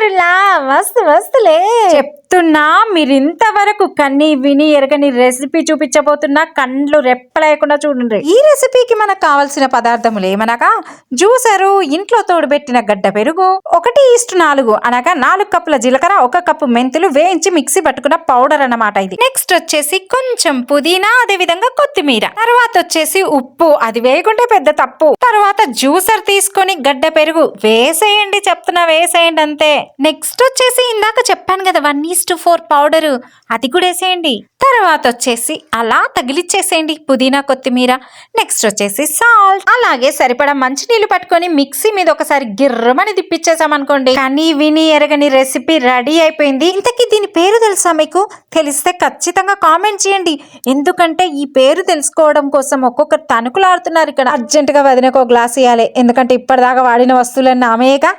సూపర్లా మస్తు మస్తులే చెప్తున్నా. మీరు ఇంతవరకు కన్ని విని ఎరగని రెసిపీ చూపించబోతున్నా, కండ్లు రెప్పలేకుండా చూడండి. ఈ రెసిపీకి మనకు కావాల్సిన పదార్థములు ఏమనగా జ్యూసరు, ఇంట్లో తోడుబెట్టిన గడ్డ పెరుగు, 1:4 అనగా 4 కప్పుల జీలకర్ర, 1 కప్పు మెంతులు వేయించి మిక్సీ పట్టుకున్న పౌడర్ అన్నమాట ఇది. నెక్స్ట్ వచ్చేసి కొంచెం పుదీనా, అదే విధంగా కొత్తిమీర. తర్వాత వచ్చేసి ఉప్పు, అది వేయకుంటే పెద్ద తప్పు. తర్వాత జ్యూసర్ తీసుకొని గడ్డ పెరుగు వేసేయండి, చెప్తున్నా వేసేయండి అంతే. నెక్స్ట్ వచ్చేసి ఇందాక చెప్పాను కదా 1:4 పౌడరు, అది కూడా వేసేయండి. తర్వాత వచ్చేసి అలా తగిలిచ్చేసేయండి పుదీనా కొత్తిమీర. నెక్స్ట్ వచ్చేసి సాల్ట్, అలాగే సరిపడా మంచినీళ్ళు పట్టుకొని మిక్సీ మీద ఒకసారి గిర్రమని తిప్పించేసాం అనుకోండి, కానీ విని ఎరగని రెసిపీ రెడీ అయిపోయింది. ఇంతకీ దీని పేరు తెలుసా మీకు? తెలిస్తే ఖచ్చితంగా కామెంట్ చేయండి. ఎందుకంటే ఈ పేరు తెలుసుకోవడం కోసం ఒక్కొక్కరు తణుకులాడుతున్నారు ఇక్కడ. అర్జెంటుగా వదినకు ఒక గ్లాస్ ఇవ్వాలి, ఎందుకంటే ఇప్పటిదాకా వాడిన వస్తువులన్నీ ఆమెగా.